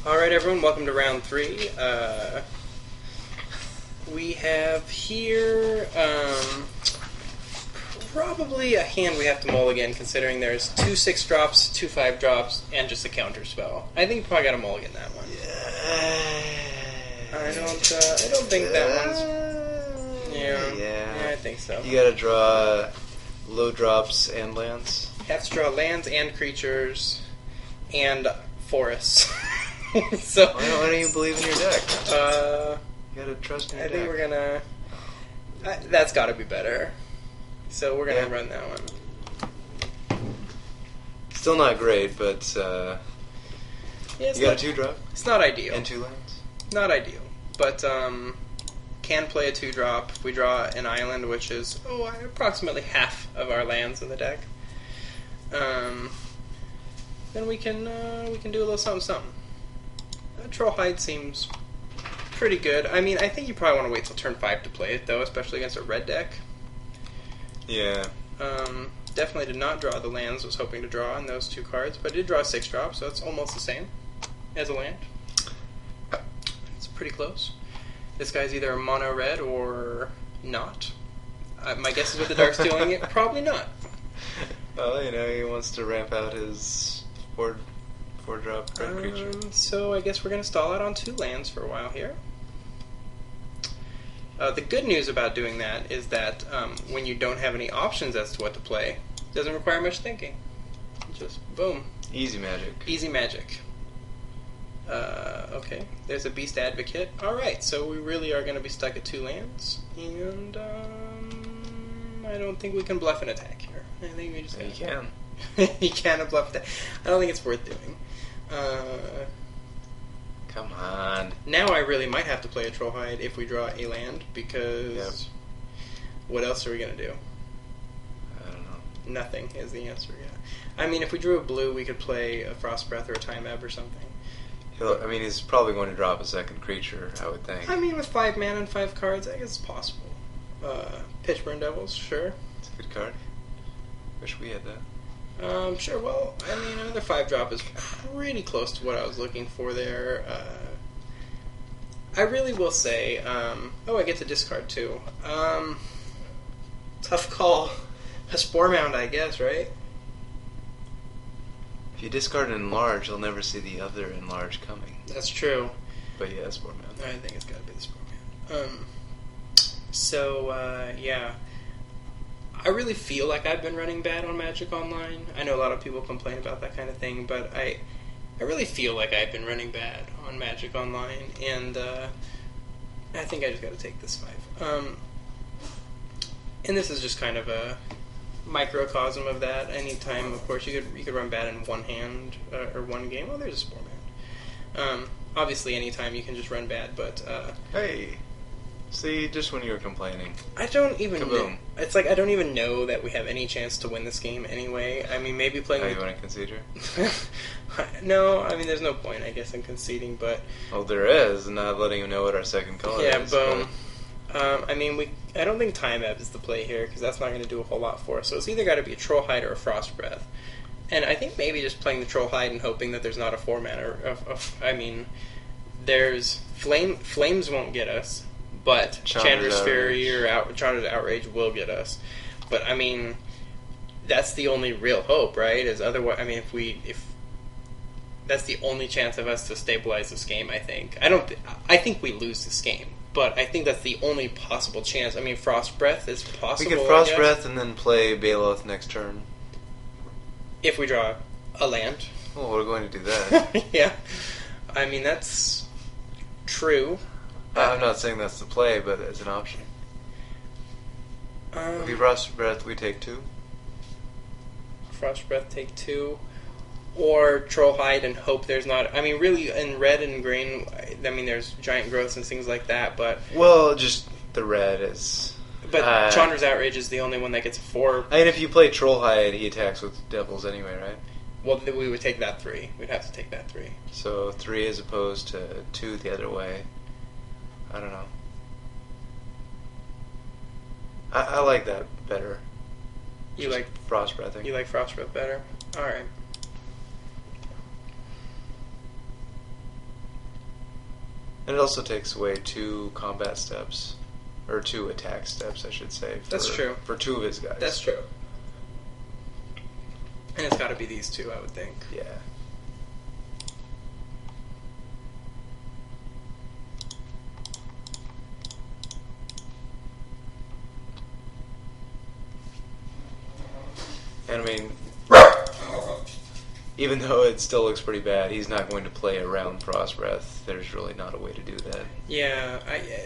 Alright everyone, welcome to round 3. We have here probably a hand we have to mulligan, considering there's 2 6 drops, 2 5 drops, and just a counter spell. I think we probably got to mulligan that one. I don't think that one's... Yeah, I think so. You gotta draw low drops and lands. You have to draw lands and creatures and forests. So why don't you believe in your deck? You gotta trust in your deck. I think we're gonna... that's gotta be better. So we're gonna run that one. Still not great, but you got a 2-drop? It's not ideal. And 2 lands? Not ideal. But can play a 2-drop. We draw an island, which is approximately half of our lands in the deck. Then we can do a little something. Troll Hide seems pretty good. I mean, I think you probably want to wait till turn 5 to play it, though, especially against a red deck. Yeah. Definitely did not draw the lands I was hoping to draw in those 2 cards, but I did draw a 6-drop, so it's almost the same as a land. It's pretty close. This guy's either mono red or not. My guess is with the dark stealing it, probably not. Well, he wants to ramp out his 4-drop red creature. So I guess we're going to stall out on 2 lands for a while here. The good news about doing that is that when you don't have any options as to what to play, it doesn't require much thinking. Just boom. Easy magic. Easy magic. Okay, there's a Beast Advocate. Alright, so we really are going to be stuck at 2 lands. And I don't think we can bluff an attack here. I think we just You can. You can bluff that. I don't think it's worth doing. Come on. Now I really might have to play a Troll Hide if we draw a land, because what else are we going to do? I don't know. Nothing is the answer, yeah. I mean, if we drew a blue, we could play a Frost Breath or a Time Ebb or something. He's probably going to drop a second creature, I would think. I mean, with 5 mana and 5 cards, I guess it's possible. Pitchburn Devils, sure. It's a good card. Wish we had that. Sure, well, I mean, another 5-drop is pretty close to what I was looking for there. I really will say, I get to discard too. Tough call. A Spore Mound, I guess, right? If you discard an enlarge, you'll never see the other enlarge coming. That's true. But yeah, Spore Mound. I think it's gotta be the Spore Mound. Yeah. I really feel like I've been running bad on Magic Online. I know a lot of people complain about that kind of thing, but I really feel like I've been running bad on Magic Online, and I think I just got to take this 5. And this is just kind of a microcosm of that. Anytime, of course, you could run bad in one hand or one game. Oh, there's a Spore Mound. Obviously, anytime you can just run bad, but Hey. See, just when you were complaining. I don't even know. Kaboom. It's like I don't even know that we have any chance to win this game anyway. I mean, maybe playing... Oh, you want to concede her? No, I mean, there's no point, I guess, in conceding, but... Well, there is, not letting you know what our second color is. Yeah, boom. I mean, I don't think Time Ebb is the play here, because that's not going to do a whole lot for us. So it's either got to be a Troll Hide or a Frost Breath. And I think maybe just playing the Troll Hide and hoping that there's not a 4-mana... I mean, there's... Flames won't get us. But Chandra's Fury or Chandra's Outrage will get us. But I mean, that's the only real hope, right? Is otherwise, I mean, if that's the only chance of us to stabilize this game, I think. I think we lose this game, but I think that's the only possible chance. I mean, Frost Breath is possible. We could Frost Breath and then play Baloth next turn. If we draw a land. Well, we're going to do that. Yeah, I mean that's true. I'm not saying that's the play, but it's an option. If we Frost Breath, we take 2. Frost Breath, take 2. Or Troll Hide and hope there's not... I mean, really, in red and green, I mean, there's giant growths and things like that, but... Well, just the red is... But Chandra's Outrage is the only one that gets a 4. I mean, if you play Troll Hide, he attacks with Devils anyway, right? Well, we would take that 3. We'd have to take that 3. So 3 as opposed to 2 the other way. I don't know. I like that better. You like Frost Breathing? You like Frost Breath better? Alright. And it also takes away 2 combat steps. Or 2 attack steps, I should say. That's true. For 2 of his guys. That's true. And it's got to be these 2, I would think. Yeah. And I mean, even though it still looks pretty bad, he's not going to play around Frost Breath. There's really not a way to do that. Yeah,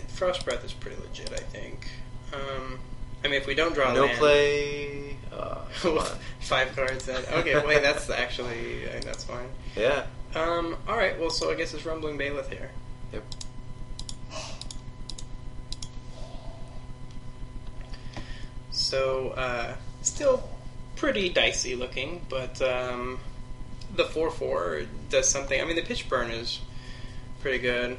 Frost Breath is pretty legit, I think. I mean, if we don't draw no land... play... come on. 5 cards then. Okay, wait, that's actually... that's fine. Yeah. Alright, well, so I guess it's Rumbling Bailiff here. Yep. So, still pretty dicey looking, but the 4/4 does something. I mean, the Pitch Burn is pretty good.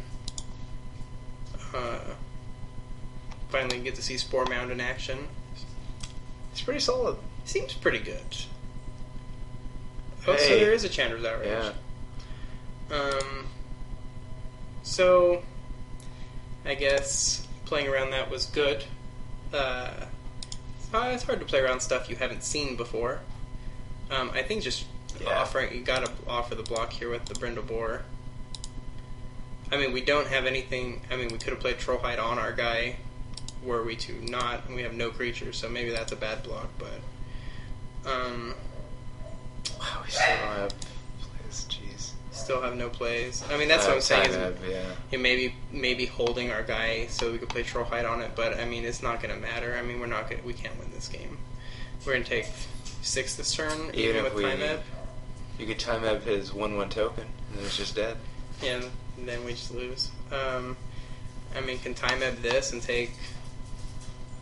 Finally get to see Spore Mound in action. It's pretty solid. Seems pretty good. Oh, Hey. so there is a Chandra's Outrage. Yeah. So, I guess playing around that was good. It's hard to play around stuff you haven't seen before. I think just you gotta offer the block here with the Brindle Boar. I mean, we don't have anything. I mean, we could have played Trollhide on our guy, were we to not, and we have no creatures, so maybe that's a bad block, but... Wow, we still don't have plays, jeez. Still have no plays. I mean, that's what I'm saying. Yeah. Maybe holding our guy so we could play Trollhide on it, but I mean, it's not going to matter. I mean, we can't win this game. We're going to take 6 this turn, even with Time Ebb. You could Time Ebb his 1/1 token, and it's just dead. Yeah, and then we just lose. I mean, can Time Ebb this and take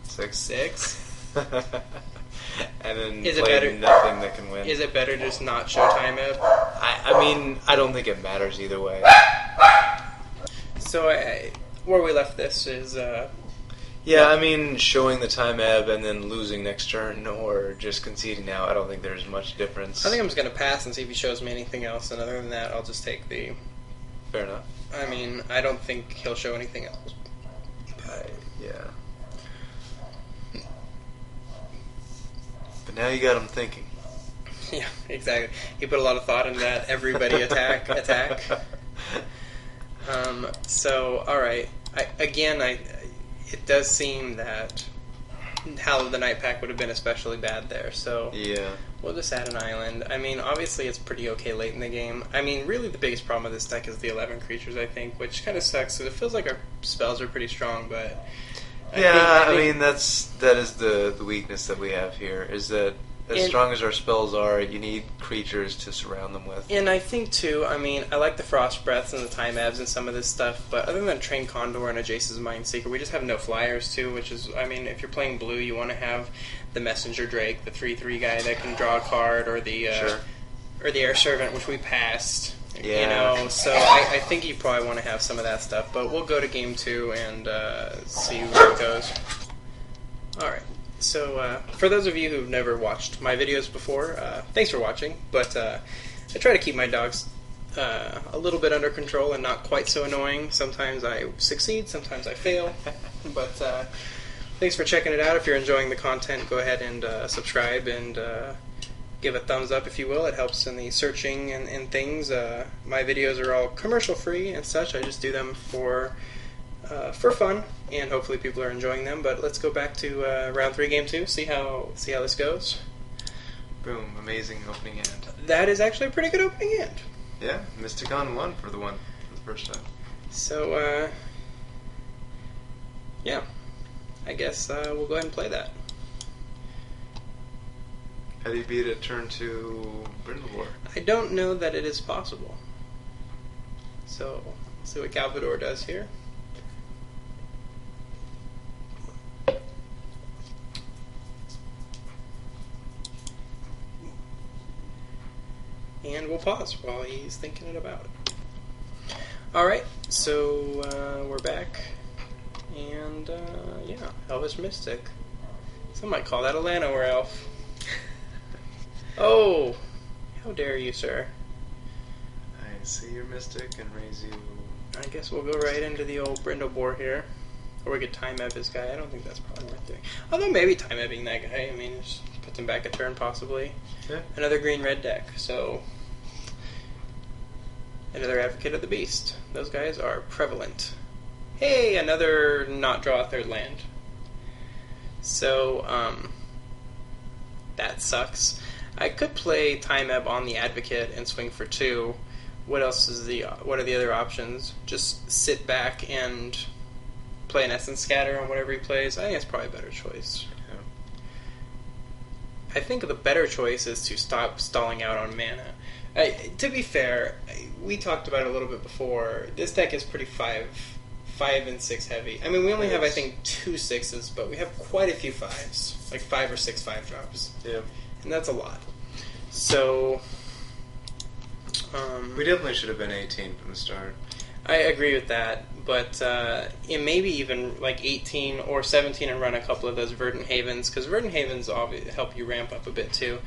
6? And then Is it play better- nothing that can win. Is it better to just not show Time Ebb? I mean, I don't think it matters either way. So where we left this is... Yeah, I mean, showing the Time Ebb and then losing next turn or just conceding now, I don't think there's much difference. I think I'm just going to pass and see if he shows me anything else, and other than that, I'll just take the... Fair enough. I mean, I don't think he'll show anything else. Yeah. But now you got him thinking. Yeah, exactly. He put a lot of thought in that everybody attack. So, alright. It does seem that Howl of the Night Pack would have been especially bad there, so Yeah. we'll just add an island. I mean, obviously it's pretty okay late in the game. I mean, really the biggest problem with this deck is the 11 creatures, I think, which kind of sucks, because it feels like our spells are pretty strong, but... I mean, that is the weakness that we have here, is that as strong as our spells are, you need creatures to surround them with. And I think, too, I mean, I like the Frost Breaths and the Time Ebbs and some of this stuff, but other than Train Condor and a Jace's Mindseeker, we just have no flyers, too, which is, I mean, if you're playing blue, you want to have the Messenger Drake, the 3/3 guy that can draw a card, or the or the Air Servant, which we passed. Yeah. You know, so I think you probably want to have some of that stuff, but we'll go to game 2 and see where it goes. Alright. So, for those of you who've never watched my videos before, thanks for watching, but I try to keep my dogs a little bit under control and not quite so annoying. Sometimes I succeed, sometimes I fail, but thanks for checking it out. If you're enjoying the content, go ahead and subscribe and give a thumbs up if you will. It helps in the searching and things. My videos are all commercial free and such. I just do them for fun, and hopefully people are enjoying them. But let's go back to round 3, game 2. See how this goes. Boom! Amazing opening hand. That is actually a pretty good opening hand. Yeah, Mysticon won for the first time. So yeah, I guess we'll go ahead and play that. How do you beat it turn to Brindleboar? I don't know that it is possible. So let's see what Galvador does here. And we'll pause while he's thinking it about it. Alright, so we're back. And yeah, Elvish Mystic. Some might call that a Llanowar elf. Oh! How dare you, sir? see your Mystic and raise you. I guess we'll go right into the old Brindle Boar here. Or we could time ebb his guy. I don't think that's probably worth doing. Although maybe time ebbing that guy. I mean, just puts him back a turn possibly. Yeah. Another green-red deck. So, another Advocate of the Beast. Those guys are prevalent. Hey, another not draw a third land. So, that sucks. I could play Time Ebb on the Advocate and swing for 2. What are the other options? Just sit back and play an Essence Scatter on whatever he plays. I think that's probably a better choice. Yeah. I think the better choice is to stop stalling out on mana. To be fair, we talked about it a little bit before. This deck is pretty 5 and 6 heavy. I mean, we only have, I think, 2 6s, but we have quite a few 5s. Like 5 or 6 5-drops. Yeah. And that's a lot. So... we definitely should have been 18 from the start. I agree with that, but it maybe even like 18 or 17 and run a couple of those Verdant Havens, because Verdant Havens help you ramp up a bit too.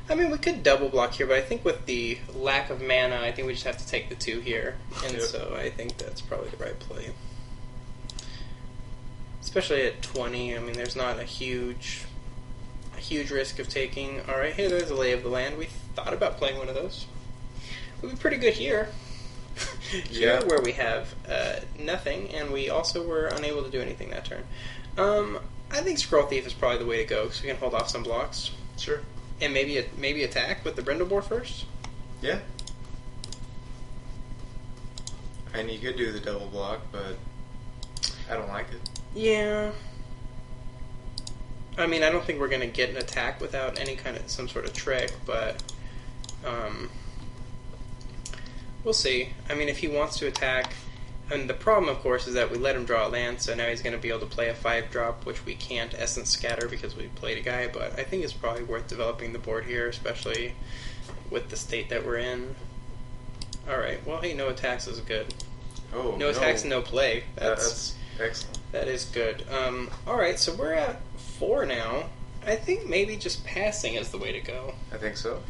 I mean, we could double block here, but I think with the lack of mana, I think we just have to take the 2 here, and so I think that's probably the right play. Especially at 20, I mean, there's not a huge risk of taking. All right, here, there's a Lay of the Land. We thought about playing one of those. We'd be pretty good here. Here, where we have nothing, and we also were unable to do anything that turn. I think Scroll Thief is probably the way to go, because we can hold off some blocks. Sure. And maybe attack with the Brindle Boar first? Yeah. And you could do the double block, but I don't like it. Yeah. I mean, I don't think we're going to get an attack without some sort of trick, but... we'll see. I mean, if he wants to attack... And the problem, of course, is that we let him draw a land, so now he's going to be able to play a 5-drop, which we can't Essence Scatter because we played a guy, but I think it's probably worth developing the board here, especially with the state that we're in. Alright, well, hey, no attacks is good. Oh, no attacks, no play. That's excellent. That is good. Alright, so we're at 4 now. I think maybe just passing is the way to go. I think so.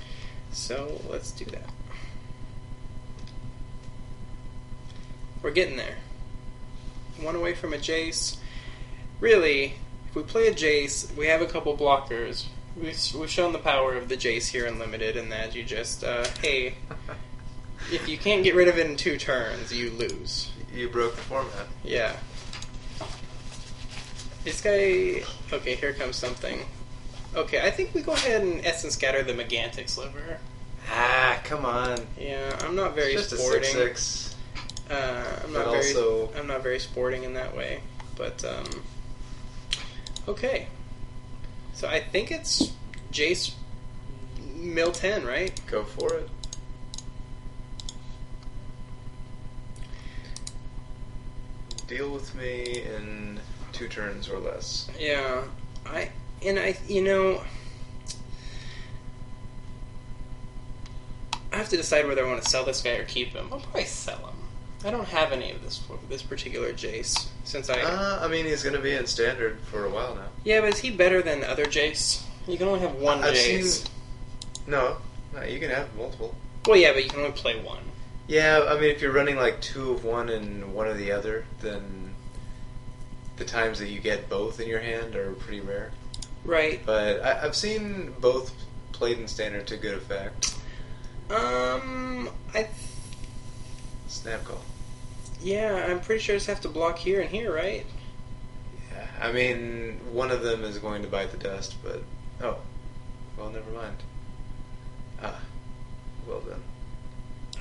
So, let's do that. We're getting there. 1 away from a Jace. Really, if we play a Jace, we have a couple blockers. We've shown the power of the Jace here in Limited, in that you just, hey, if you can't get rid of it in 2 turns, you lose. You broke the format. Yeah. This guy... Okay, here comes something. Okay, I think we go ahead and Essence Scatter the Megantic Sliver. Ah, come on. Yeah, I'm not very it's just sporting. A 6/6. I'm not very sporting in that way, but okay. So I think it's Jace Mill 10, right? Go for it. Deal with me in 2 turns or less. Yeah, I have to decide whether I want to sell this guy or keep him. I'll probably sell him. I don't have any of this particular Jace, since I mean, he's going to be in Standard for a while now. Yeah, but is he better than other Jace? You can only have one Jace. No, you can have multiple. Well, yeah, but you can only play one. Yeah, I mean, if you're running like 2 of one and 1 of the other, then the times that you get both in your hand are pretty rare. Right. But I've seen both played in Standard to good effect. Snap call. Yeah, I'm pretty sure I just have to block here and here, right? Yeah, I mean, one of them is going to bite the dust, but... Oh. Well, never mind. Ah. Well done.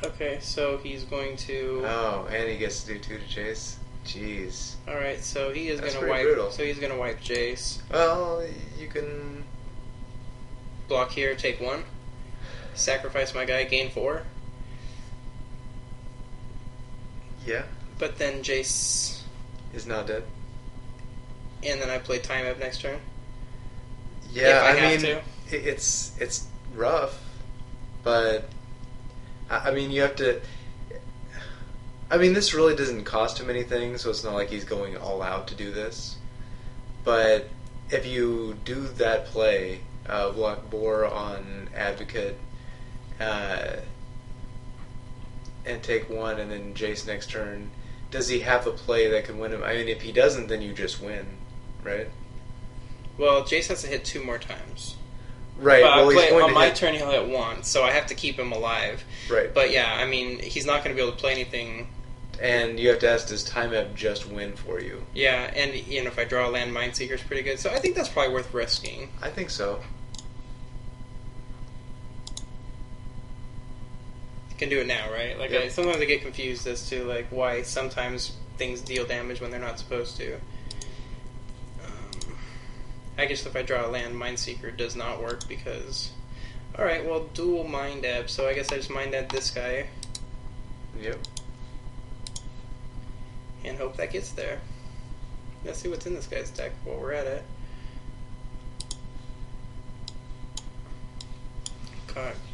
Okay, so he's going to... Oh, and he gets to do 2 to chase? Jeez. Alright, so he is going to wipe... Brutal. So he's going to wipe Jace. Well, you can... Block here, take 1. Sacrifice my guy, gain 4. Yeah. But then Jace... is not dead. And then I play Time Up next turn? Yeah, I mean, it's rough, but I mean, you have to... I mean, this really doesn't cost him anything, so it's not like he's going all out to do this. But if you do that play, block Boar on Advocate, and take one, and then Jace next turn, does he have a play that can win him? I mean, if he doesn't, then you just win, right? Well, Jace has to hit 2 more times. Right. Well, he's going on to my hit... turn, he'll hit 1, so I have to keep him alive. Right. But yeah, I mean, he's not going to be able to play anything. And you have to ask, does Time Ebb just win for you? Yeah, and if I draw a land, Mindseeker's pretty good. So I think that's probably worth risking. I think so. You can do it now, right? Like, yep. Sometimes I get confused as to like why sometimes things deal damage when they're not supposed to. I guess if I draw a land, Mindseeker does not work because... Alright, well, dual Mind Ebb, so I guess I just Mind Ebb this guy. Yep. And hope that gets there. Let's see what's in this guy's deck while we're at it.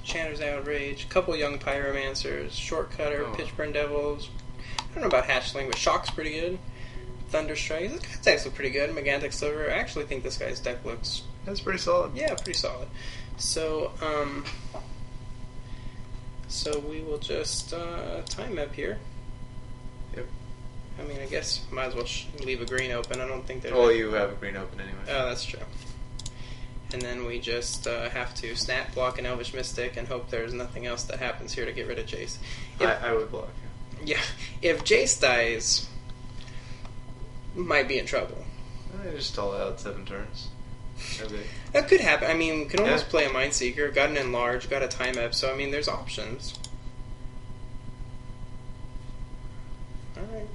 Chanter's Outrage, couple Young Pyromancers, Shortcutter, Pitchburn Devils. I don't know about Hatchling, but Shock's pretty good. Thunderstrike. This guy's deck's look pretty good. Megantic Silver. I actually think this guy's deck looks... That's pretty solid. Yeah, pretty solid. So, so we will just time up here. Yep. I mean, I guess might as well leave a green open. I don't think there's... Well, you have a green open anyway. Oh, that's true. And then we just have to snap, block an Elvish Mystic and hope there's nothing else that happens here to get rid of Jace. I would block. Yeah. If Jace dies... might be in trouble. I just stall out 7 turns. Okay. That could happen. I mean, could almost play a Mindseeker, got an Enlarge, got a Time Ebb, so I mean, there's options. Alright.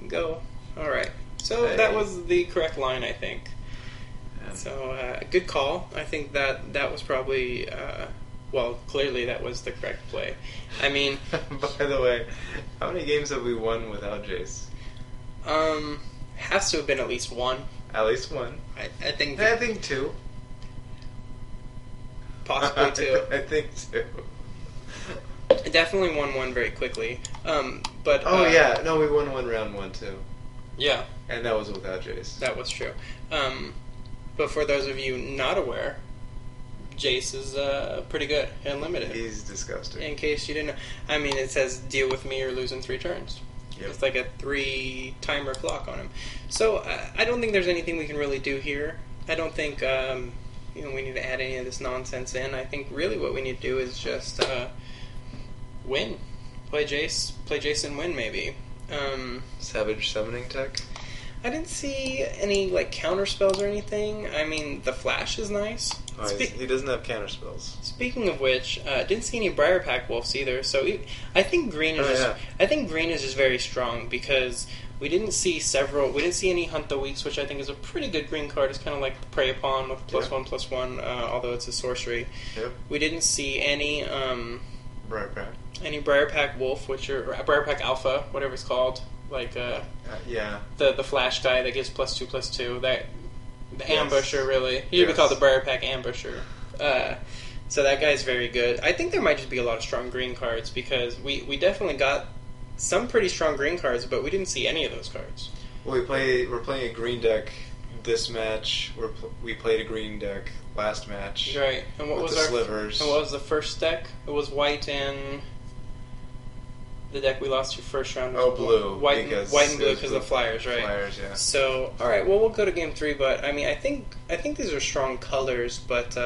Go. Alright. So that was the correct line, I think. Yeah. So, good call. I think that was probably... well, clearly that was the correct play. I mean... By the way, how many games have we won without Jace? Has to have been at least 1. At least 1. I think... I think 2. Possibly 2. I think 2. I definitely won 1 very quickly. But... yeah. No, we won 1 round 1, too. Yeah. And that was without Jace. That was true. But for those of you not aware... Jace is pretty good and limited. He's disgusting. In case you didn't know. I mean, it says deal with me or lose in 3 turns. Yep. It's like a 3 timer clock on him. So I don't think there's anything we can really do here. I don't think we need to add any of this nonsense in. I think really what we need to do is just win. Play Jace and win maybe. Savage summoning tech? I didn't see any like counter spells or anything. I mean, the flash is nice. Oh, he doesn't have counter spells. Speaking of which, didn't see any Briarpack Wolves either. So I think green is I think green is just very strong because we didn't see any Hunt the Weeks, which I think is a pretty good green card. It's kind of like Prey Upon with +1/+1, although it's a sorcery. Yep. We didn't see any Briarpack. Any Briarpack Wolf, or Briarpack Alpha, whatever it's called. Like the flash guy that gives +2/+2. The Ambusher, really. He should be called the Briarpack Ambusher. So that guy's very good. I think there might just be a lot of strong green cards because we definitely got some pretty strong green cards, but we didn't see any of those cards. Well, we're playing a green deck this match. We played a green deck last match. Right. And what was the slivers? And what was the first deck? It was white and... The deck we lost your first round. Blue. White and blue because of the Flyers, right? Flyers, yeah. So, all right. Well, we'll go to game 3, but I mean, I think these are strong colors, but.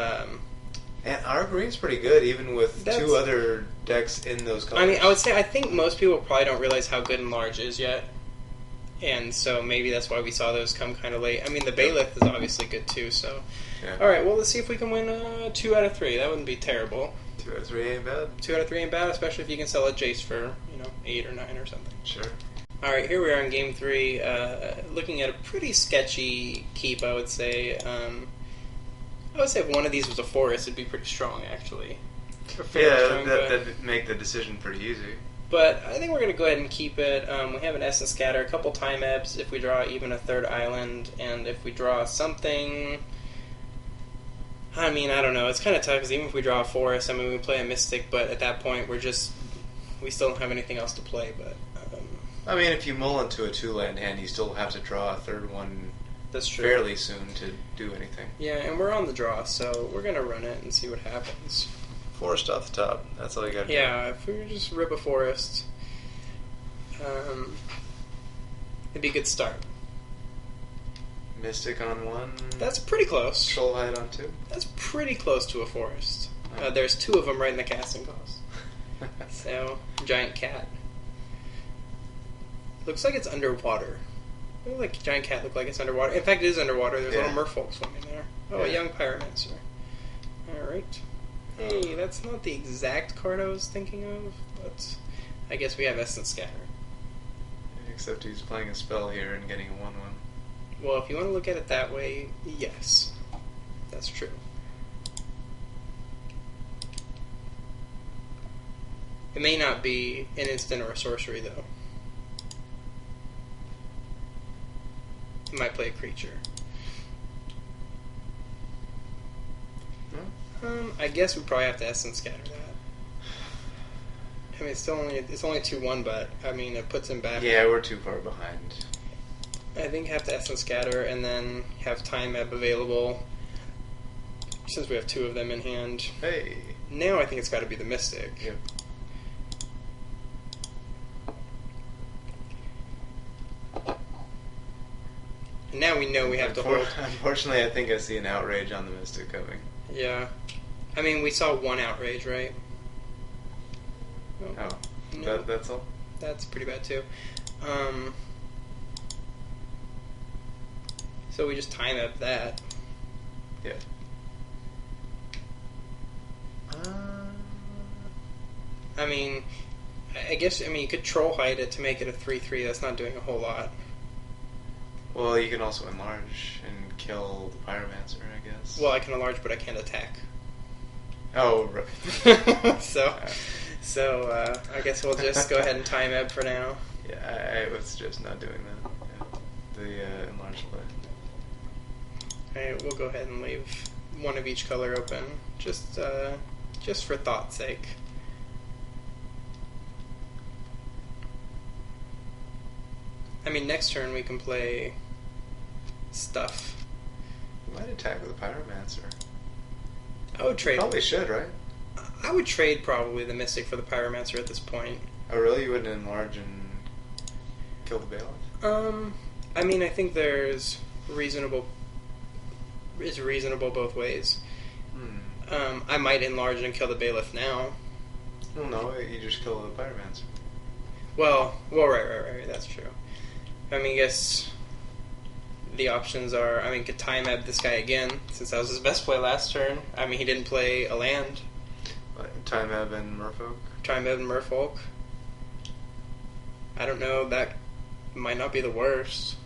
And our green's pretty good, even with 2 other decks in those colors. I mean, I would say I think most people probably don't realize how good Enlarge is yet, and so maybe that's why we saw those come kind of late. I mean, the Bailiff is obviously good too. So, all right. Well, let's see if we can win 2 out of 3. That wouldn't be terrible. 2 out of 3 ain't bad. 2 out of 3 ain't bad, especially if you can sell a Jace for 8 or 9 or something. Sure. All right, here we are in game 3, looking at a pretty sketchy keep. I would say. I would say if one of these was a forest, it'd be pretty strong, actually. That'd make the decision pretty easy. But I think we're going to go ahead and keep it. We have an Essence Scatter, a couple Time Ebbs if we draw even a 3rd island, and if we draw something... I mean, I don't know. It's kind of tough because even if we draw a forest, I mean, we play a Mystic, but at that point, we still don't have anything else to play. But I mean, if you mull into a 2-land hand, you still have to draw a 3rd one. That's true. Fairly soon to do anything. Yeah, and we're on the draw, so we're gonna run it and see what happens. forest off the top. That's all you got to do. Yeah, if we just rip a forest, it'd be a good start. Mystic on 1. That's pretty close. Troll Hide on 2. That's pretty close to a forest. Oh. There's 2 of them right in the casting cost. So, giant cat. Looks like it's underwater. Like giant cat look like it's underwater. In fact, it is underwater. There's a little merfolk swimming there. Oh, a young pyromancer. Alright. Hey, that's not the exact card I was thinking of, but I guess we have Essence Scatter. Except he's playing a spell here and getting a 1/1. Well, if you want to look at it that way, yes. That's true. It may not be an instant or a sorcery, though. It might play a creature. I guess we probably have to Essence Scatter that. I mean, it's only 2/1, but I mean, it puts him back. Yeah, we're too far behind. I think have to Essence Scatter and then have Time Ebb available, since we have 2 of them in hand. Hey. Now I think it's got to be the Mystic. Yep. And now we know we have to hold. Unfortunately, I think I see an outrage on the Mystic coming. Yeah. I mean, we saw 1 outrage, right? Oh. No. That's all? That's pretty bad, too. So we just Time Ebb that. Yeah. I mean, you could Troll Hide it to make it a 3/3. That's not doing a whole lot. Well, you can also enlarge and kill the Pyromancer, I guess. Well, I can enlarge, but I can't attack. Oh, right. So I guess we'll just go ahead and Time Ebb for now. Yeah, I would suggest not doing that. Yeah. The enlarged play. Alright, we'll go ahead and leave 1 of each color open, just for thought's sake. I mean, next turn we can play stuff. You might attack with a Pyromancer. I would trade. You probably should, right? I would trade probably the Mystic for the Pyromancer at this point. Oh, really? You wouldn't enlarge and kill the Bailiff? I mean, I think there's reasonable both ways. I might enlarge and kill the Bailiff now. Well, no, you just kill the Pyromancer. Well, right, that's true. I mean, I guess the options are, could Time Ebb this guy again, since that was his best play last turn. I mean, he didn't play a land. Time Ebb and Merfolk? Time Ebb and Merfolk. I don't know, that might not be the worst.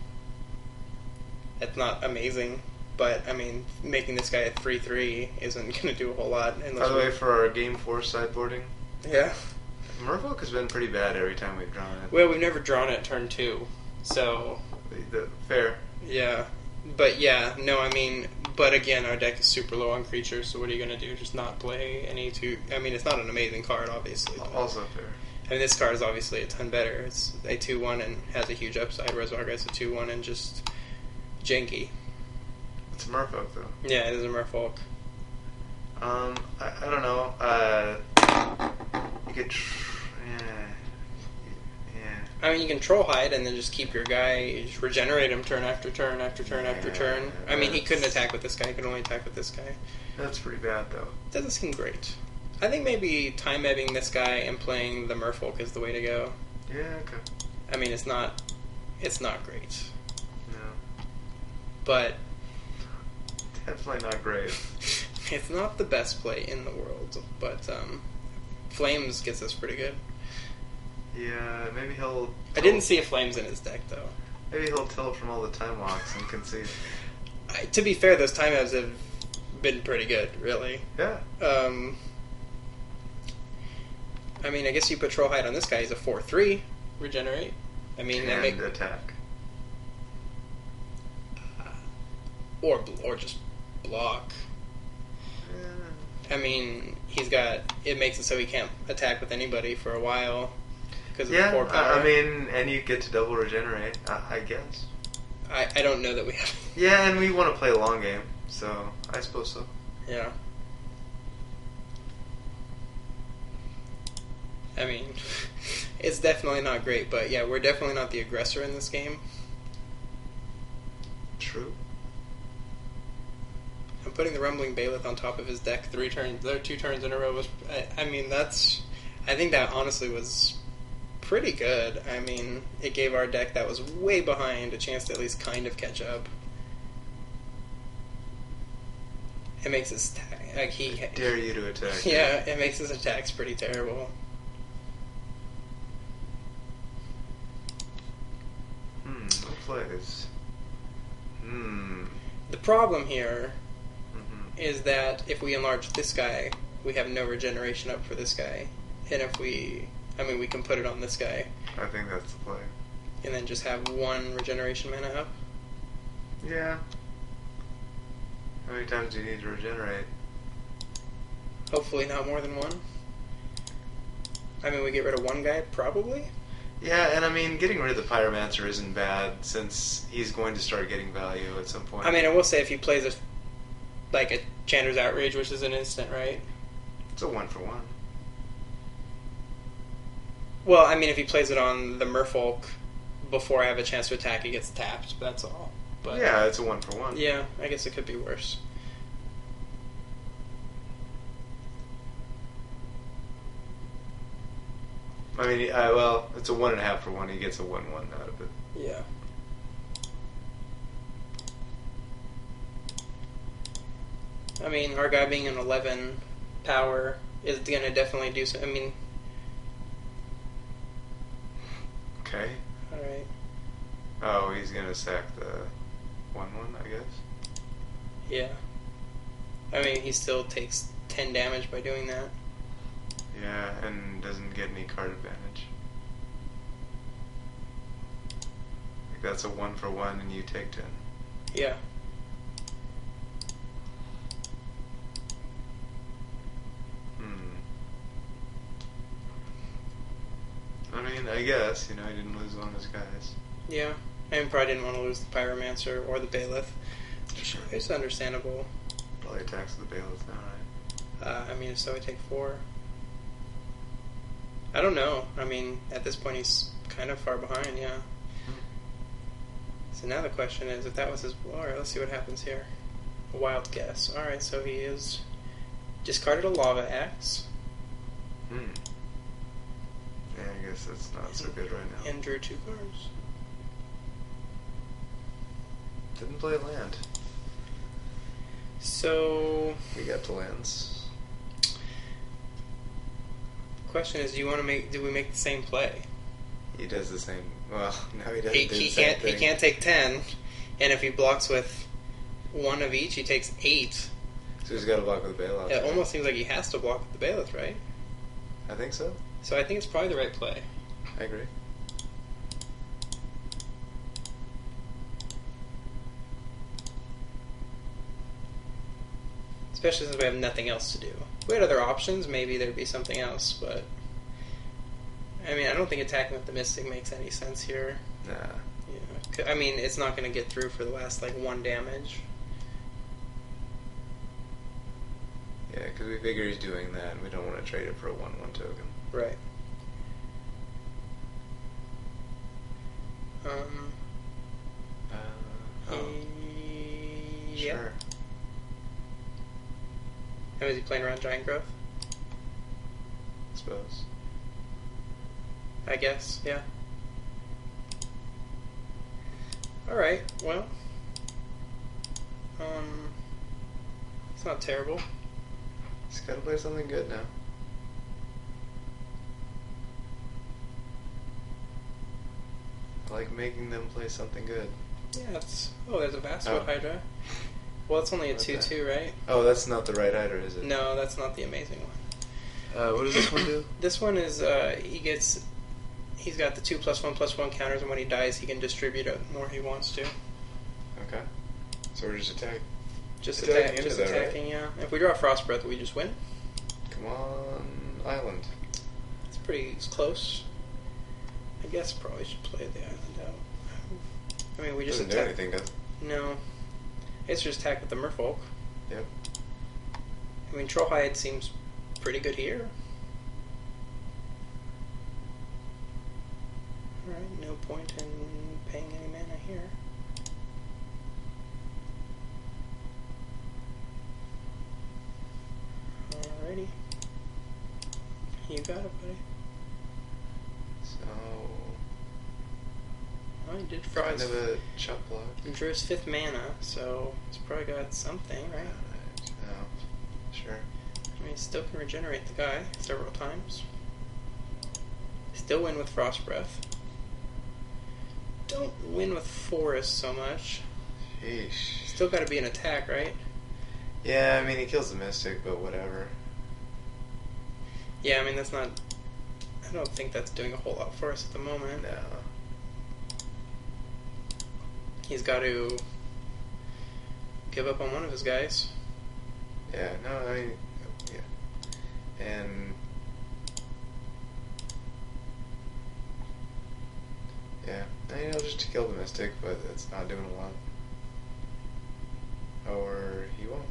It's not amazing, but, I mean, making this guy a 3/3 isn't going to do a whole lot. By the way, for our Game 4 sideboarding, yeah, Merfolk has been pretty bad every time we've drawn it. Well, we've never drawn it turn 2, so... Fair. Yeah. But yeah, no, I mean, but again, our deck is super low on creatures, so what are you going to do? Just not play any 2... I mean, it's not an amazing card, obviously. But, also fair. I mean, this card is obviously a ton better. It's a 2/1 and has a huge upside, whereas our guy's a 2/1 and just janky. It's a Merfolk, though. Yeah, it is a Merfolk. I don't know. You could... I mean, you can Troll Hide and then just keep your guy, just regenerate him turn after turn after turn after turn. I mean, he couldn't attack with this guy, he could only attack with this guy. That's pretty bad, though. Doesn't seem great. I think maybe Time Ebbing this guy and playing the Merfolk is the way to go. Yeah, okay. I mean, it's not great. No. But... Definitely not great. It's not the best play in the world, but Flames gets us pretty good. Yeah, maybe he'll... I didn't see a Flames in his deck, though. Maybe he'll tilt from all the time walks and concede. To be fair, those time ebbs have been pretty good, really. Yeah. I mean, I guess you put Troll Hide on this guy. He's a 4/3 regenerate. I mean, and that make attack. Or just block. I mean, he's got... It makes it so he can't attack with anybody for a while. Because of the 4 power. I mean, and you get to double regenerate, I guess. I don't know that we have... Yeah, and we want to play a long game, so I suppose so. Yeah. I mean, it's definitely not great, but yeah, we're definitely not the aggressor in this game. True. And putting the Rumbling Bailiff on top of his deck 2 turns in a row was, I mean, I think that honestly was pretty good. I mean, it gave our deck that was way behind a chance to at least kind of catch up. It makes his I dare you to attack. Yeah, it makes his attacks pretty terrible. No plays. The problem here is that if we enlarge this guy, we have no regeneration up for this guy. And if we can put it on this guy. I think that's the play. And then just have 1 regeneration mana up. Yeah. How many times do you need to regenerate? Hopefully not more than 1. I mean, we get rid of 1 guy, probably? Yeah, and I mean, getting rid of the Pyromancer isn't bad, since he's going to start getting value at some point. I mean, I will say if he plays a Chanter's Outrage, which is an instant, right? It's a 1-for-1. Well, I mean, if he plays it on the Merfolk before I have a chance to attack, he gets tapped, that's all. But yeah, it's a 1-for-1. Yeah, I guess it could be worse. I mean, well, it's a 1.5-for-1. He gets a 1/1 out of it. Yeah. I mean, our guy being an 11 power is going to definitely do some. I mean. Okay. Alright. Oh, he's going to sack the 1/1, I guess? Yeah. I mean, he still takes 10 damage by doing that. Yeah, and doesn't get any card advantage. Like that's a 1-for-1 and you take 10. Yeah. I mean, I guess, he didn't lose one of his guys. Yeah. And probably didn't want to lose the Pyromancer or the Bailiff. Sure. It's understandable. Probably attacks the Bailiff now, right? I mean, if so, we take 4. I don't know. I mean, at this point, he's kind of far behind, yeah. So now the question is, if that was his... Alright, let's see what happens here. A wild guess. Alright, so he is... discarded a Lava Axe. Yeah, I guess that's not so good right now. And drew 2 cards. Didn't play a land. So... We got the lands. Question is, do we make the same play? He does the same. Well, no, he doesn't. He can't take 10, and if he blocks with 1 of each, he takes 8. So he's got to block with the Bailiff. It almost seems like he has to block with the Bailiff, right? I think so. So I think it's probably the right play. I agree. Especially since we have nothing else to do. If we had other options, maybe there'd be something else, but... I mean, I don't think attacking with the Mystic makes any sense here. Nah. Yeah. I mean, it's not going to get through for the last, 1 damage. Yeah, because we figure he's doing that, and we don't want to trade it for a 1/1 token. Right. Yeah. Sure. And is he playing around Giant Growth? I suppose. I guess, yeah. Alright, well. It's not terrible. He's got to play something good now. I like making them play something good. Yeah, it's... Oh, there's a Vastwood Hydra. Well, it's only a 2/2, right? Oh, that's not the right Hydra, is it? No, that's not the amazing one. What does this one do? This one is, he's got the 2+1/+1 counters, and when he dies, he can distribute it more he wants to. Okay. So we're just attacking. Just attacking, attacking, yeah. If we draw Frost Breath, we just win. Come on, Island. It's close. I guess probably should play the Island out. I mean, we just doesn't do anything, does it? No. It's just attack with the Merfolk. Yep. I mean, Trollhide seems pretty good here. point in paying any mana here. Alrighty. You got it, buddy. So... Oh, he did kind of a chop block. And drew his 5th mana, so he's probably got something, right? No. Sure. I mean, he still can regenerate the guy several times. Still win with Frost Breath. Don't win with Forest so much. Sheesh. Still got to be an attack, right? Yeah, I mean, he kills the Mystic, but whatever. Yeah, I mean, that's not... I don't think that's doing a whole lot for us at the moment. No. He's got to give up on one of his guys. Yeah, no, I mean... Yeah. And... Yeah, I mean, just to kill the Mystic, but it's not doing a lot. Or he won't.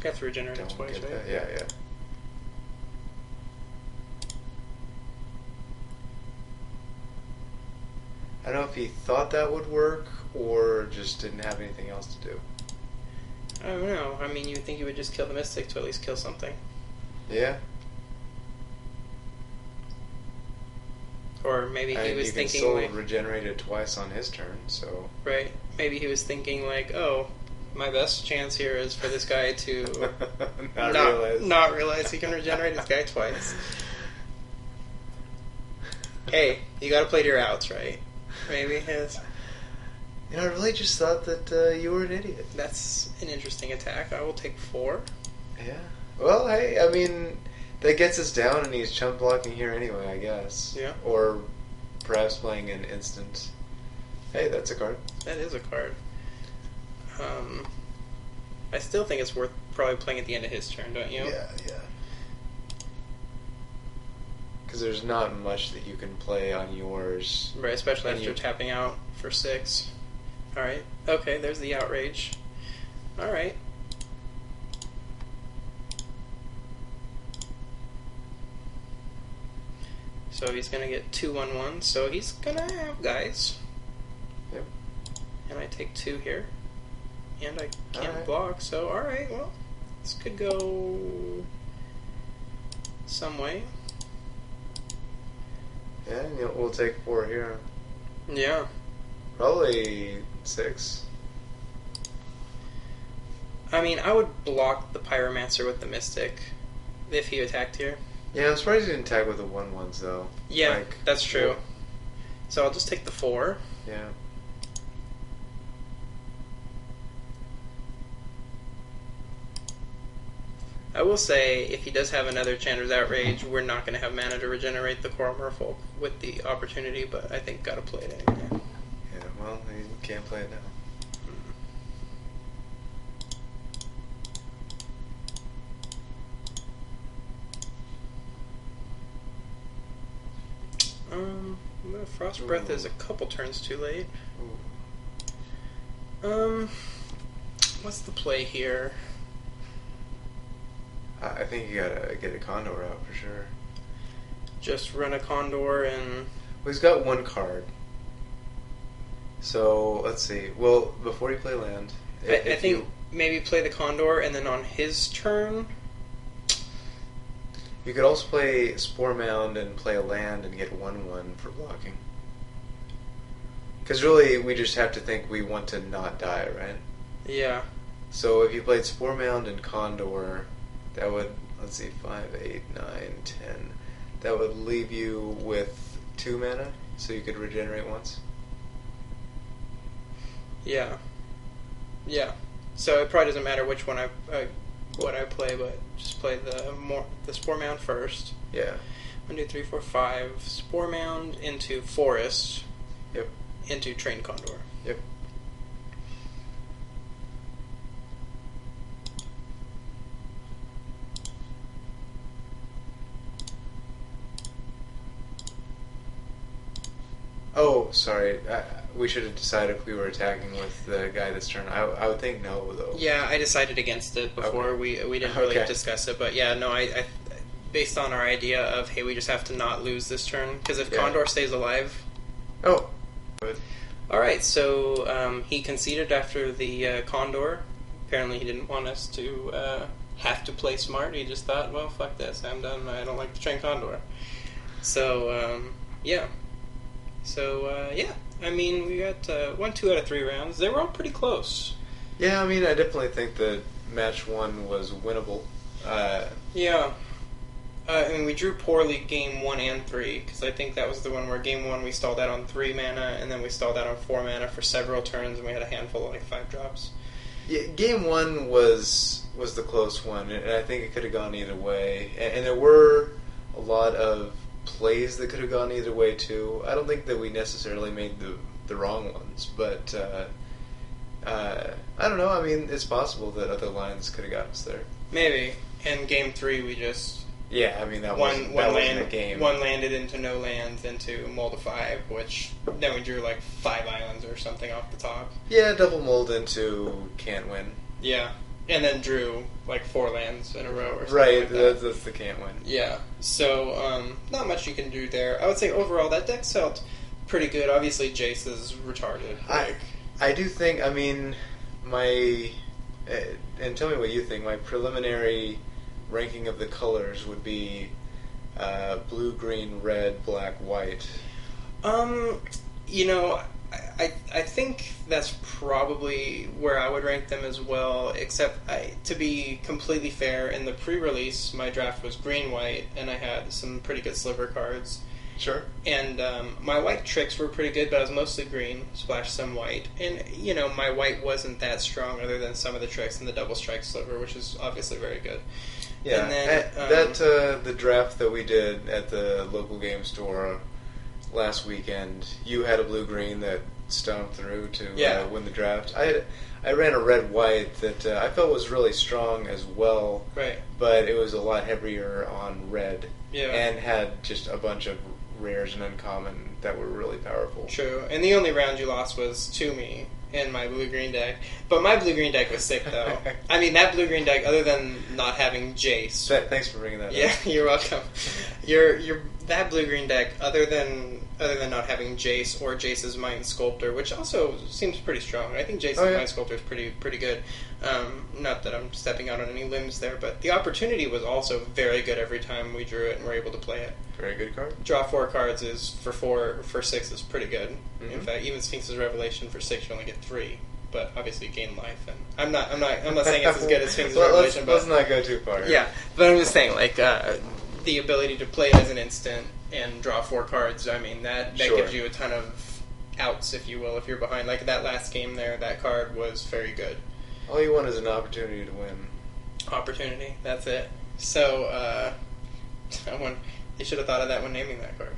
You have to regenerate it twice, right? That. Yeah. I don't know if he thought that would work, or just didn't have anything else to do. I don't know. I mean, you would think he would just kill the Mystic to at least kill something. Yeah. Or maybe he was thinking still like... regenerate it twice on his turn, so... Right. Maybe he was thinking like, oh, my best chance here is for this guy to not realize he can regenerate his guy twice. Hey, you gotta play to your outs, right? Maybe his... You know, I really just thought that you were an idiot. That's an interesting attack. I will take 4. Yeah. Well, hey, I mean... That gets us down, and he's chump blocking here anyway, I guess. Yeah. Or perhaps playing an instant. Hey, that's a card. That is a card. I still think it's worth probably playing at the end of his turn, don't you? Yeah. Because there's not much that you can play on yours. Right, especially after tapping out for 6. Alright. Okay, there's the outrage. Alright. So he's going to get 2/1/1, so he's going to have guys. Yep. And I take 2 here. And I can't Alright. block, so alright, well, this could go some way. Yeah, and we'll take 4 here. Yeah. Probably 6. I mean, I would block the Pyromancer with the Mystic if he attacked here. Yeah, I'm surprised he didn't tag with the 1/1s, though. Yeah, that's true. So I'll just take the 4. Yeah. I will say, if he does have another Chandra's Outrage, we're not going to have mana to regenerate the Coral Merfolk with the opportunity, but I think gotta play it anyway. Yeah, well, you can't play it now. Frost Breath is a couple turns too late. Ooh. What's the play here? I think you gotta get a Condor out for sure. Just run a Condor and... Well, he's got 1 card. So, let's see. Well, before you play land... I think maybe play the Condor and then on his turn... You could also play Spore Mound and play a land and get 1/1 for blocking. Because really, we just have to think we want to not die, right? Yeah. So if you played Spore Mound and Condor, that would, let's see, 5, 8, 9, 10. That would leave you with 2 mana, so you could regenerate once. Yeah. Yeah. So it probably doesn't matter which one what I play, but just play the Spore Mound first. Yeah. 1, 2, 3, 4, 5. Spore Mound into Forest. Yep. Into Train Condor. Yep. Oh, sorry. We should have decided if we were attacking with the guy this turn. I would think no, though. Yeah, I decided against it before. Okay. We didn't really discuss it, but yeah, no, I based on our idea of, hey, we just have to not lose this turn, because if Yeah. Condor stays alive... Oh, good. Alright, so he conceded after the Condor. Apparently he didn't want us to have to play smart. He just thought, well, fuck this, I'm done, I don't like to train Condor. So, yeah. So, yeah. I mean, we got 1, 2 out of 3 rounds. They were all pretty close. Yeah, I mean, I definitely think that match 1 was winnable. Yeah. And we drew poorly game 1 and 3, because I think that was the one where game 1 we stalled out on 3 mana, and then we stalled out on 4 mana for several turns, and we had a handful of like 5 drops. Yeah, game 1 was the close one, and I think it could have gone either way. And there were a lot of plays that could have gone either way too. I don't think that we necessarily made the wrong ones, but I don't know. I mean, it's possible that other lines could have got us there. Maybe. And game 3 we just... Yeah, I mean, that one wasn't a game. One landed into no lands into mold of 5, which then we drew like 5 islands or something off the top. Yeah, double mold into can't win. Yeah, and then drew like 4 lands in a row or something. Right, like that. that's the can't win. Yeah, so not much you can do there. I would say overall that deck felt pretty good. Obviously, Jace is retarded. I do think. I mean, my and tell me what you think. My preliminary ranking of the colors would be blue, green, red, black, white. You know, I think that's probably where I would rank them as well, except to be completely fair, in the pre-release, my draft was green-white, and I had some pretty good sliver cards. Sure. And my white tricks were pretty good, but I was mostly green, splash some white. And, you know, my white wasn't that strong other than some of the tricks and the double strike sliver, which is obviously very good. Yeah, and then, the draft that we did at the local game store last weekend, you had a blue-green that stomped through to win the draft. I ran a red-white that I felt was really strong as well, right? But it was a lot heavier on red, yeah, and had just a bunch of rares and uncommon that were really powerful. True, and the only round you lost was to me in my blue-green deck. But my blue-green deck was sick, though. I mean, that blue-green deck, other than not having Jace... Thanks for bringing that up. Yeah, you're welcome. That blue-green deck, other than not having Jace or Jace's Mind Sculptor, which also seems pretty strong. I think Jace's Mind Sculptor is pretty good. Not that I'm stepping out on any limbs there, but the opportunity was also very good every time we drew it and were able to play it. Very good card. Draw 4 cards is for 6 is pretty good. Mm-hmm. In fact, even Sphinx's Revelation for 6 you only get 3, but obviously gain life. And I'm not saying it's as good as Sphinx's Revelation. Let's not go too far. Yeah, but I'm just saying the ability to play it as an instant and draw 4 cards. I mean that gives you a ton of outs, if you will, if you're behind. Like that last game there, that card was very good. All you want is an opportunity to win. Opportunity, that's it. So, they should have thought of that when naming that card.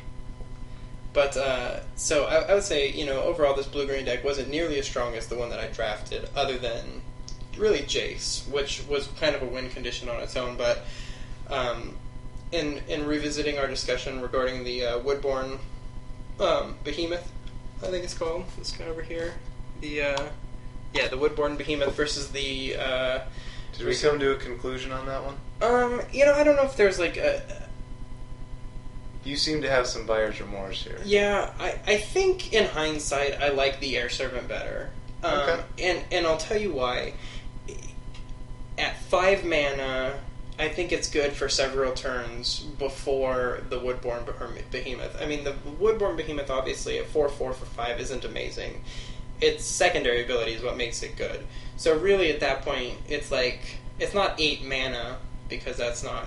But, so I would say, you know, overall this blue-green deck wasn't nearly as strong as the one that I drafted, other than really Jace, which was kind of a win condition on its own. But in revisiting our discussion regarding the Woodborn Behemoth, I think it's called, this guy over here, the Woodborn Behemoth versus the... Did we come to a conclusion on that one? You know, I don't know if there's like a... You seem to have some buyer's remorse here. Yeah, I think in hindsight I like the Air Servant better. Okay. And I'll tell you why. At 5 mana, I think it's good for several turns before the Woodborn Behemoth. I mean, the Woodborn Behemoth, obviously, at 4/4 for 5 isn't amazing. Its secondary ability is what makes it good. So really, at that point, it's like... It's not 8 mana, because that's not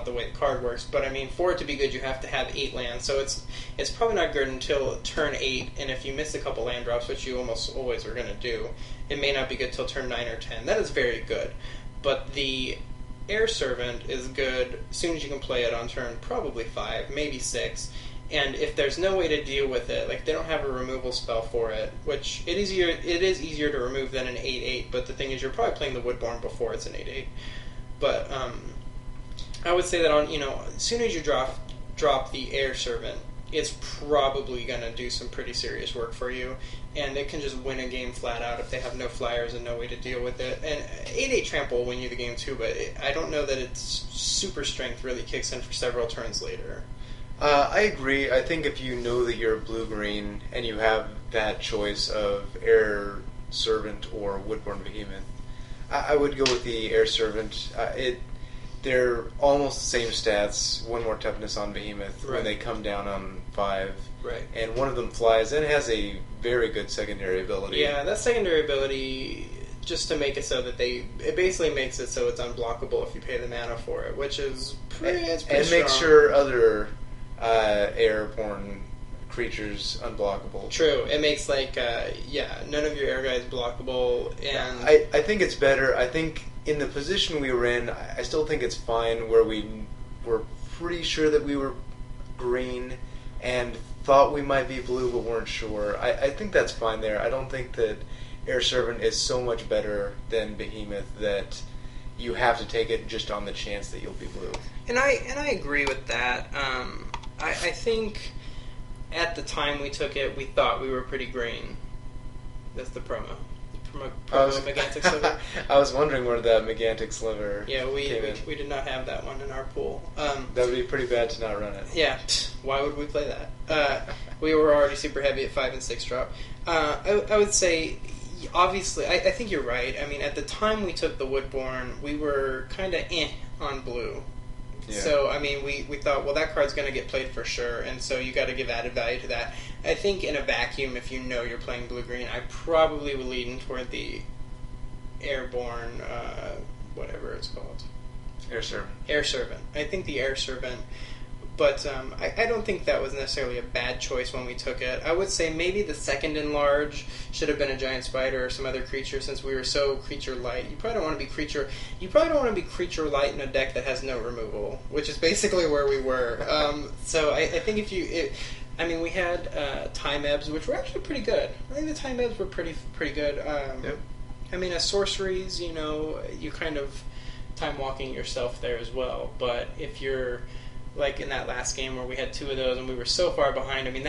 the way the card works. But I mean, for it to be good, you have to have 8 lands. So it's probably not good until turn 8. And if you miss a couple land drops, which you almost always are going to do, it may not be good till turn 9 or 10. That is very good. But the Air Servant is good as soon as you can play it on turn probably 5, maybe 6. And if there's no way to deal with it, like they don't have a removal spell for it, which it is easier to remove than an 8/8. But the thing is, you're probably playing the Woodborn before it's an 8/8. But I would say that as soon as you drop the Air Servant, it's probably going to do some pretty serious work for you, and it can just win a game flat out if they have no flyers and no way to deal with it. And 8/8 trample will win you the game too, but I don't know that its super strength really kicks in for several turns later. I agree. I think if you know that you're blue-green and you have that choice of Air Servant or Woodborne Behemoth, I would go with the Air Servant. They're almost the same stats, one more toughness on Behemoth when they come down on 5. Right. And one of them flies and has a very good secondary ability. Yeah, that secondary ability, just to make it so that it basically makes it so it's unblockable if you pay the mana for it, which is pretty and strong. makes sure other airborne creatures unblockable. True. It makes none of your air guys blockable, and I think it's better. I think in the position we were in, I still think it's fine where we were pretty sure that we were green and thought we might be blue but weren't sure. I think that's fine there. I don't think that Air Servant is so much better than Behemoth that you have to take it just on the chance that you'll be blue. And I agree with that. I think at the time we took it, we thought we were pretty green. That's the promo. Megantic Sliver. I was wondering where that Megantic Sliver came in. in. We did not have that one in our pool. That would be pretty bad to not run it. Yeah, why would we play that? We were already super heavy at 5 and 6 drop. I would say, obviously, I think you're right. I mean, at the time we took the Woodborne, we were kind of on blue. Yeah. So, I mean, we thought, well, that card's going to get played for sure, and so you got to give added value to that. I think in a vacuum, if you know you're playing blue-green, I probably would lean toward the airborne, whatever it's called. Air Servant. Air Servant. I think the Air Servant, but I don't think that was necessarily a bad choice when we took it. I would say maybe the second in large should have been a giant spider or some other creature, since we were so creature light. You probably don't want to be creature light in a deck that has no removal, which is basically where we were. So I think we had time ebbs, which were actually pretty good. I think the time ebbs were pretty good. Yep. I mean, as sorceries, you kind of time walking yourself there as well. But if you're like in that last game where we had 2 of those and we were so far behind, I mean,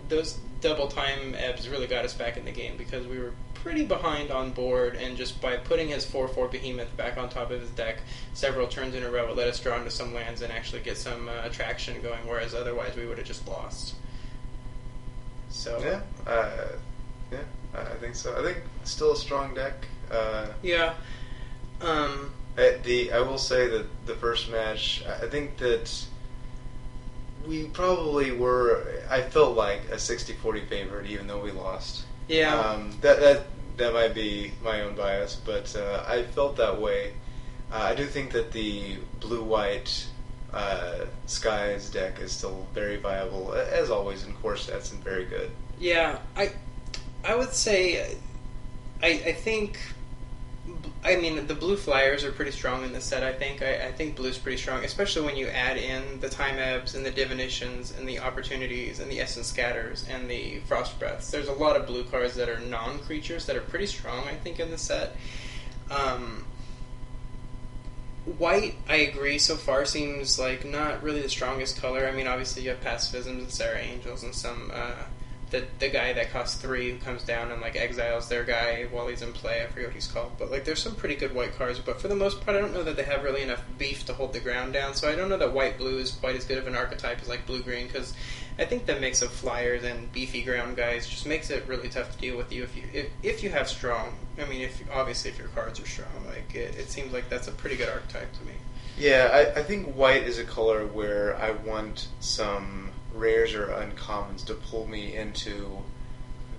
those double time ebbs really got us back in the game because we were pretty behind on board, and just by putting his 4/4 Behemoth back on top of his deck several turns in a row, it let us draw into some lands and actually get some attraction going, whereas otherwise we would have just lost. So I think so. I think it's still a strong deck. Yeah. I will say that the first match, I think that we probably were. I felt like a 60-40 favorite, even though we lost. Yeah. That might be my own bias, but I felt that way. I do think that the blue-white Skies deck is still very viable, as always in core sets, and very good. Yeah, I would say, I think. I mean, the blue flyers are pretty strong in this set, I think. I think blue's pretty strong, especially when you add in the time ebbs and the divinations and the opportunities and the essence scatters and the frost breaths. There's a lot of blue cards that are non-creatures that are pretty strong, I think, in the set. White, I agree, so far seems like not really the strongest color. I mean, obviously you have pacifisms and Sarah Angels and some... The guy that costs 3 who comes down and like exiles their guy while he's in play. I forget what he's called, but like there's some pretty good white cards. But for the most part, I don't know that they have really enough beef to hold the ground down. So I don't know that white blue is quite as good of an archetype as like blue green, because I think the mix of flyers and beefy ground guys just makes it really tough to deal with you if you have strong. I mean, if your cards are strong, like it seems like that's a pretty good archetype to me. Yeah, I think white is a color where I want some rares or uncommons to pull me into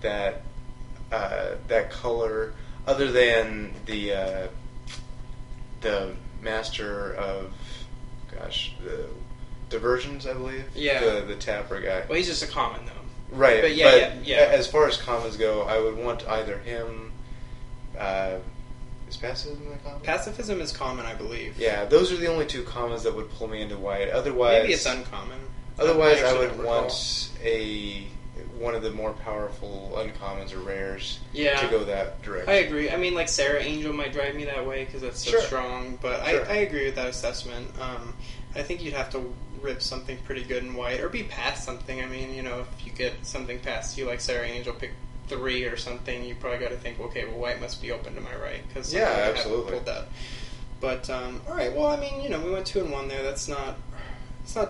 that color, other than the master of the diversions, I believe. Yeah, the tapper guy. Well, he's just a common though. Right, but yeah. As far as commons go, I would want either him. Is pacifism a common? Pacifism is common, I believe. Yeah, those are the only 2 commons that would pull me into white. Otherwise, maybe it's uncommon. Otherwise, I would want one of the more powerful uncommons or rares Yeah. to go that direction. I agree. I mean, like, Sarah Angel might drive me that way because that's so Sure. strong, but Sure. I agree with that assessment. I think you'd have to rip something pretty good in white, or be past something. I mean, you know, if you get something past you, like Sarah Angel pick 3 or something, you probably got to think, okay, well, white must be open to my right, because Yeah, absolutely. pulled that. But all right, well, I mean, you know, we went 2-1 there. It's not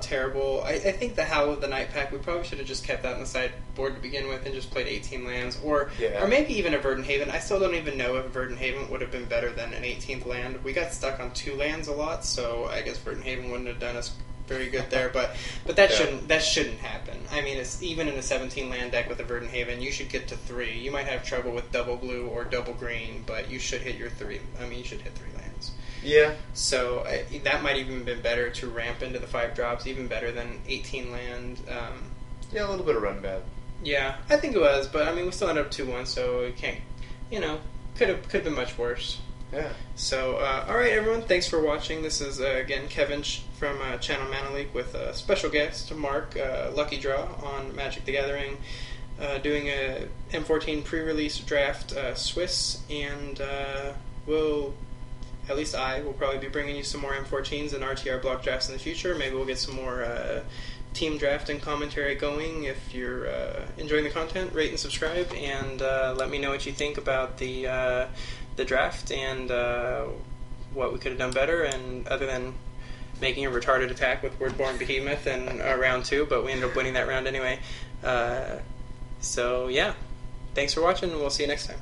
terrible. I think the Howl of the Night pack, we probably should have just kept that on the sideboard to begin with and just played 18 lands, or maybe even a Verdant Haven. I still don't even know if Verdant Haven would have been better than an 18th land. We got stuck on 2 lands a lot, so I guess Verdant Haven wouldn't have done us very good there. But that shouldn't happen. I mean, it's even in a 17 land deck with a Verdant Haven, you should get to 3. You might have trouble with double blue or double green, but you should hit your 3. I mean, you should hit 3 lands. Yeah. So that might even been better to ramp into the 5 drops, even better than 18 land. Yeah, a little bit of run bad. Yeah, I think it was, but I mean, we still ended up 2-1, so it can't, you know, could have been much worse. Yeah. So, all right, everyone, thanks for watching. This is, again, Kevin from Channel Mana League with a special guest, Mark, Lucky Draw on Magic the Gathering, doing a M14 Prerelease Draft Swiss, and at least I will probably be bringing you some more M14s and RTR block drafts in the future. Maybe we'll get some more team draft and commentary going. If you're enjoying the content, rate and subscribe, and let me know what you think about the draft and what we could have done better, and other than making a retarded attack with Wordborn Behemoth in round 2, but we ended up winning that round anyway. So yeah, thanks for watching, and we'll see you next time.